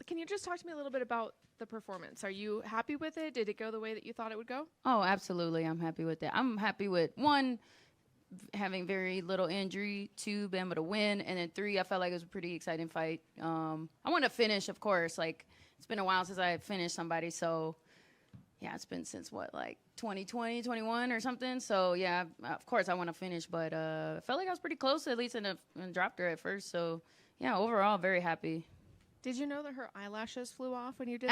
can you just talk to me a little bit about the performance? Are you happy with it? Did it go the way that you thought it would go? Oh, absolutely. I'm happy with it. I'm happy with, 1, having very little injury, 2, being able to win, and then 3, I felt like it was a pretty exciting fight. I want to finish, of course. Like, it's been a while since I finished somebody, so yeah, it's been since 2020, 21 or something. So yeah, of course I want to finish, but I felt like I was pretty close, at least and dropped her at first. So yeah, overall very happy. Did you know that her eyelashes flew off when you did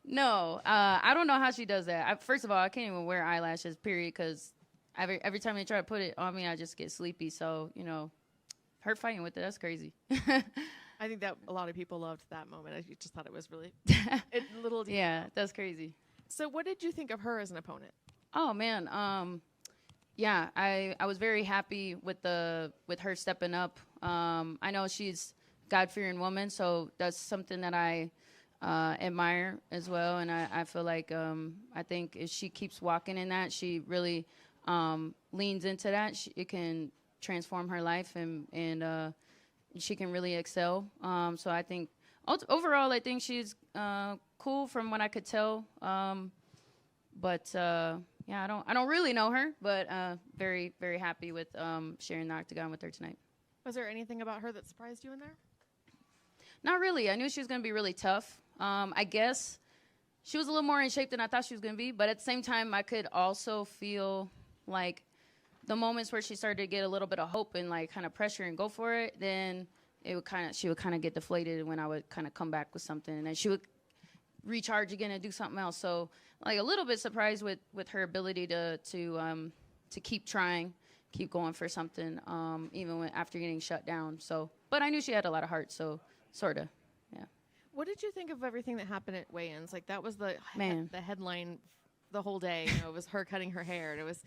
No, I don't know how she does that. First of all, I can't even wear eyelashes, period, because every time they try to put it on me, I just get sleepy. So, her fighting with it, that's crazy. I think that a lot of people loved that moment. I just thought it was really little detail. Yeah, that's crazy. So what did you think of her as an opponent? Oh, man. Yeah, I was very happy with her stepping up. I know she's a God-fearing woman, so that's something that I admire as well. And I feel like I think if she keeps walking in that, she really leans into that, it can transform her life and she can really excel. So I think overall, I think she's cool from what I could tell. But yeah, I don't really know her, but very, very happy with sharing the octagon with her tonight. Was there anything about her that surprised you in there? Not really. I knew she was going to be really tough. I guess she was a little more in shape than I thought she was going to be, but at the same time, I could also feel like the moments where she started to get a little bit of hope and like kind of pressure and go for it, then she would kind of get deflated when I would kind of come back with something, and then she would recharge again and do something else. So like a little bit surprised with her ability to keep trying, keep going for something, even after getting shut down. So, but I knew she had a lot of heart, so sort of, yeah. What did you think of everything that happened at weigh-ins? Like that was the headline the whole day. It was her cutting her hair, and it was,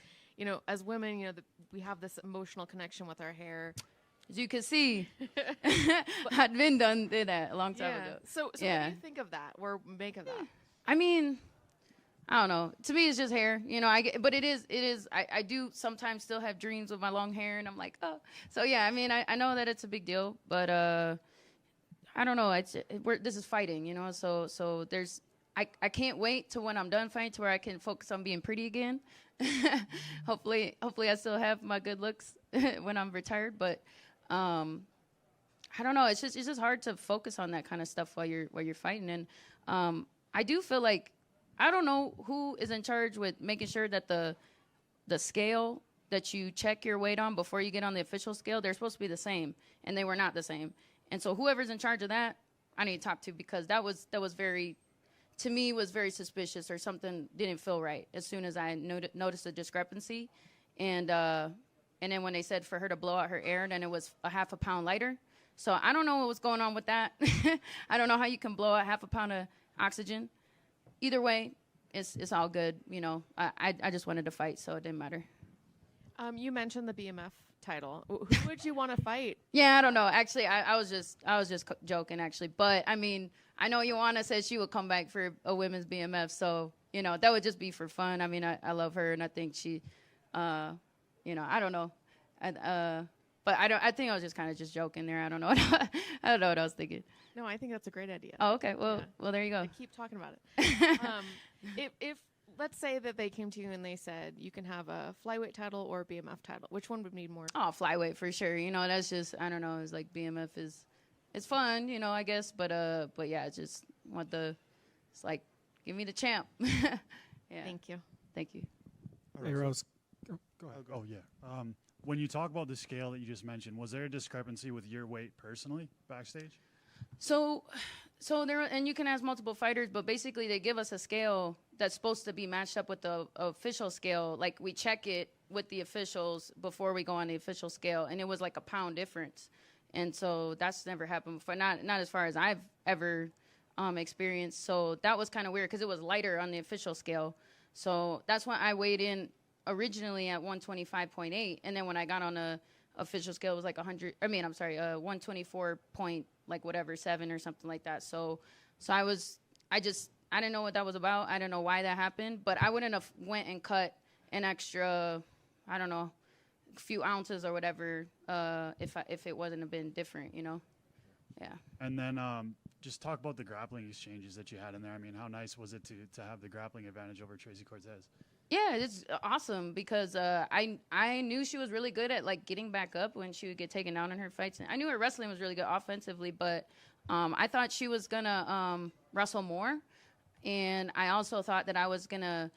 as women, we have this emotional connection with our hair. As you can see, did that a long time ago. So yeah. What do you think of that or make of that? I mean, I don't know. To me, it's just hair, but it is, I do sometimes still have dreams with my long hair, and I'm like, oh. So yeah, I mean, I know that it's a big deal, but I don't know. This is fighting, so there's, I can't wait till when I'm done fighting to where I can focus on being pretty again. Hopefully I still have my good looks when I'm retired, but I don't know. It's just hard to focus on that kind of stuff while you're fighting. And I do feel like I don't know who is in charge with making sure that the scale that you check your weight on before you get on the official scale, they're supposed to be the same, and they were not the same. And so whoever's in charge of that, I need to talk to, because that was very, to me, was very suspicious, or something didn't feel right as soon as I noticed a discrepancy. And then when they said for her to blow out her air, then it was a half a pound lighter. So I don't know what was going on with that. I don't know how you can blow out half a pound of oxygen. Either way, it's all good. I just wanted to fight, so it didn't matter. You mentioned the BMF title. Who would you want to fight? Yeah, I don't know. Actually, I was just joking, actually. But I mean, I know Joanna said she would come back for a women's BMF, so that would just be for fun. I mean, I love her, and I think she, I don't know, but I think I was just kind of just joking there. I don't know. I don't know what I was thinking. No, I think that's a great idea. Oh, okay. Well, there you go. I keep talking about it. If let's say that they came to you and they said you can have a flyweight title or a BMF title, which one would need more? Oh, flyweight for sure. That's just, I don't know. It's like BMF it's fun, I guess. But yeah, I just want it's like, give me the champ. Yeah. Thank you. Thank you. Hey, Rose. Go ahead. Oh, yeah. When you talk about the scale that you just mentioned, was there a discrepancy with your weight personally backstage? So there, and you can ask multiple fighters, but basically they give us a scale that's supposed to be matched up with the official scale. Like, we check it with the officials before we go on the official scale, and it was like a pound difference. And so that's never happened before, not as far as I've ever experienced. So that was kind of weird, because it was lighter on the official scale. So that's when I weighed in originally at 125.8, and then when I got on the official scale, it was like 124 point, like whatever, 7 or something like that. So I didn't know what that was about. I didn't know why that happened, but I wouldn't have went and cut an extra, I don't know, few ounces or whatever, if it wasn't have been different, Yeah. And then just talk about the grappling exchanges that you had in there. I mean, how nice was it to have the grappling advantage over Tracy Cortez? Yeah, it's awesome because I knew she was really good at like getting back up when she would get taken down in her fights. And I knew her wrestling was really good offensively, but I thought she was gonna wrestle more, and I also thought that I was gonna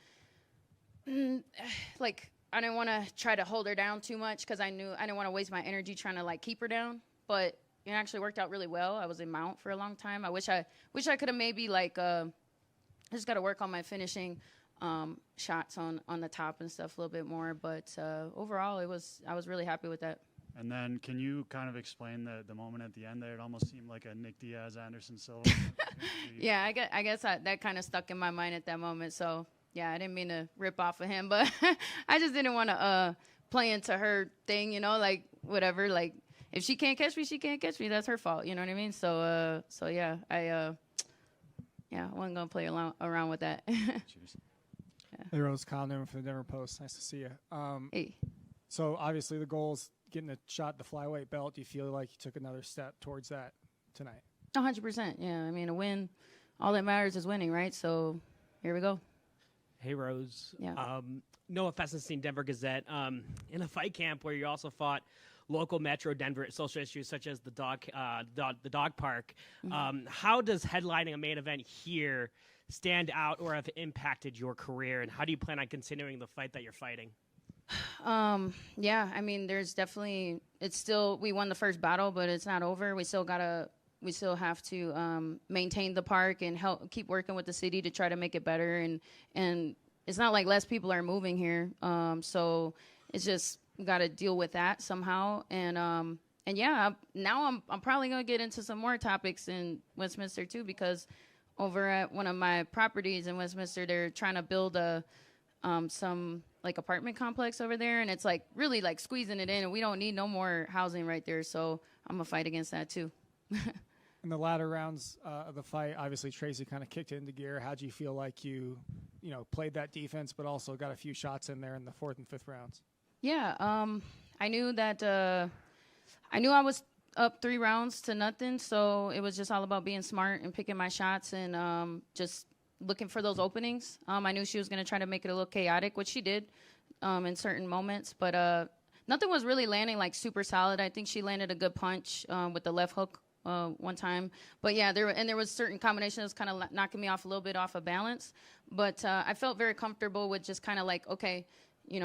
like I didn't want to try to hold her down too much because I knew I didn't want to waste my energy trying to like keep her down. But it actually worked out really well. I was in mount for a long time. I wish I could have maybe like I just got to work on my finishing shots on the top and stuff a little bit more. But overall, I was really happy with that. And then can you kind of explain the moment at the end there? It almost seemed like a Nick Diaz, Anderson Silva. Yeah, I guess that kind of stuck in my mind at that moment. So, yeah, I didn't mean to rip off of him, but I just didn't want to play into her thing, you know, like whatever. Like, if she can't catch me, she can't catch me. That's her fault. You know what I mean? So yeah, I wasn't going to play around with that. Cheers. Hey, Rose, Kyle Newman from the Denver Post. Nice to see you. Hey. So, obviously, the goal is getting a shot at the flyweight belt. Do you feel like you took another step towards that tonight? 100%. Yeah, I mean, a win, all that matters is winning, right? So, here we go. Hey, Rose. Yeah. Noah Fessenstein, Denver Gazette. In a fight camp where you also fought local Metro Denver social issues such as the dog park, how does headlining a main event here stand out or have impacted your career, and how do you plan on continuing the fight that you're fighting? Yeah, I mean, there's definitely, we won the first battle, but it's not over. We still have to maintain the park and keep working with the city to try to make it better. And it's not like less people are moving here. So it's just, we got to deal with that somehow. And yeah, now I'm probably going to get into some more topics in Westminster too, because over at one of my properties in Westminster, they're trying to build some like apartment complex over there, and it's like really like squeezing it in, and we don't need no more housing right there. So I'm gonna fight against that too. In the latter rounds of the fight, obviously Tracy kind of kicked it into gear. How do you feel like you played that defense, but also got a few shots in there in the fourth and fifth rounds? Yeah, I knew that I knew I was up 3-0, so it was just all about being smart and picking my shots and just looking for those openings. I knew she was going to try to make it a little chaotic, which she did in certain moments, but nothing was really landing like super solid. I think she landed a good punch with the left hook one time. But yeah, there was certain combinations kind of knocking me off a little bit off of balance. But I felt very comfortable with just kind of like, okay,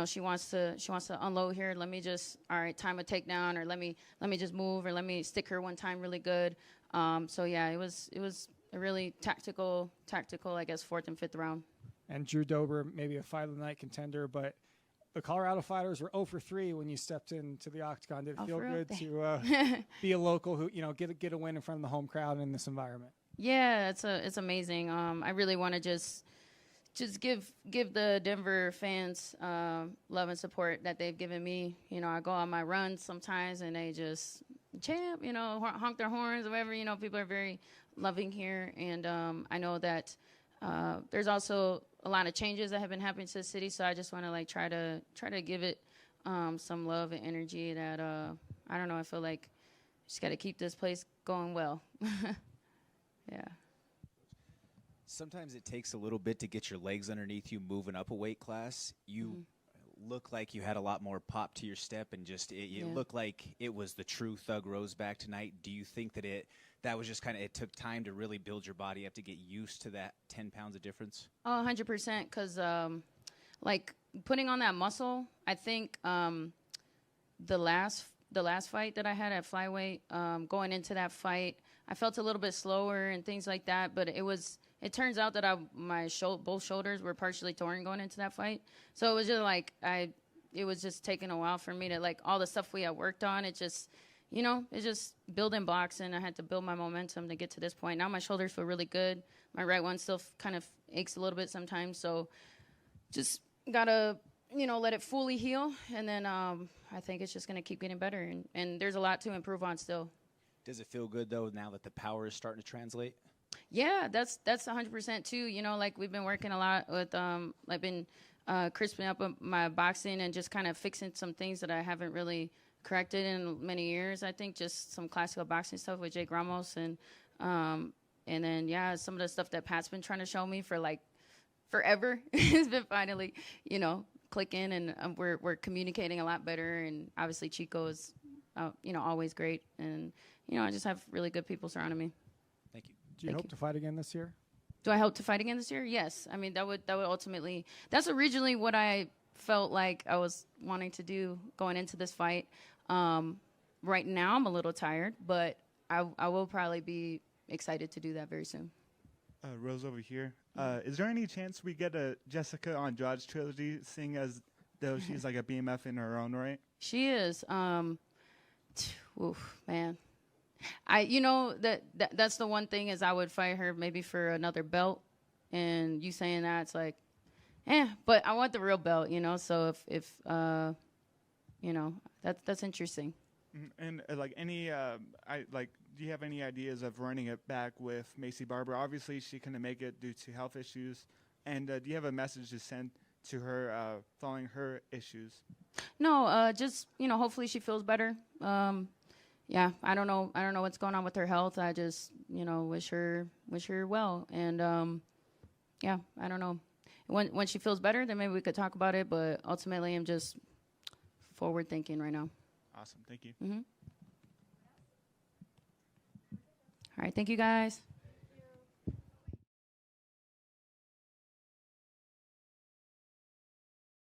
she wants to unload here. Let me just, all right, time a takedown, or let me just move, or let me stick her one time really good. So yeah, it was a really tactical, I guess, fourth and fifth round. And Drew Dober, maybe a fight of the night contender, but the Colorado fighters were 0 for 3 when you stepped into the octagon. Did it feel good to be a local who, get a win in front of the home crowd in this environment? Yeah, it's amazing. I really want to just give the Denver fans love and support that they've given me. I go on my runs sometimes and they just champ, honk their horns or whatever. People are very loving here, and I know that there's also a lot of changes that have been happening to the city, so I just want to try to give it some love and energy that I don't know, I feel like just got to keep this place going well. Yeah. Sometimes it takes a little bit to get your legs underneath you moving up a weight class. You look like you had a lot more pop to your step, and just it looked like it was the true Thug Rose back tonight. Do you think that was just kind of, it took time to really build your body up to get used to that 10 pounds of difference? Oh, 100%, because putting on that muscle, I think the last fight that I had at flyweight, going into that fight, I felt a little bit slower and things like that, but it turns out that both shoulders were partially torn going into that fight. So it was just it was just taking a while for me to all the stuff we had worked on. It just, it's just building blocks, and I had to build my momentum to get to this point. Now my shoulders feel really good. My right one still kind of aches a little bit sometimes. So just gotta, let it fully heal. And then I think it's just going to keep getting better. And there's a lot to improve on still. Does it feel good, though, now that the power is starting to translate? Yeah, that's 100% too. We've been working a lot with, I've been crisping up my boxing and just kind of fixing some things that I haven't really corrected in many years. I think just some classical boxing stuff with Jake Ramos, and And then, yeah, some of the stuff that Pat's been trying to show me for like forever has been finally, you know, clicking, and we're communicating a lot better. And obviously Chico is, you know, always great. And, you know, I just have really good people surrounding me. Thank you. Do you hope to fight again this year? Do I hope to fight again this year? Yes. I mean, that would ultimately, that's originally what I felt like I was wanting to do going into this fight. Right now I'm a little tired, but I will probably be excited to do that very soon. Rose over here. Is there any chance we get a Jessica Andrade trilogy, seeing as though she's like a BMF in her own right? She is. Oof, man. You know, that's the one thing is I would fight her maybe for another belt, and you saying that, it's like, but I want the real belt, you know. So if you know, that's interesting. And like any, do you have any ideas of running it back with Macy Barber? Obviously, she couldn't make it due to health issues. And do you have a message to send to her following her issues? No, just, you know, hopefully she feels better. Yeah, I don't know what's going on with her health. I just, you know, wish her well. And yeah, I don't know. When she feels better, then maybe we could talk about it. But ultimately, I'm just forward thinking right now. Awesome. Thank you. Mm-hmm. All right. Thank you, guys.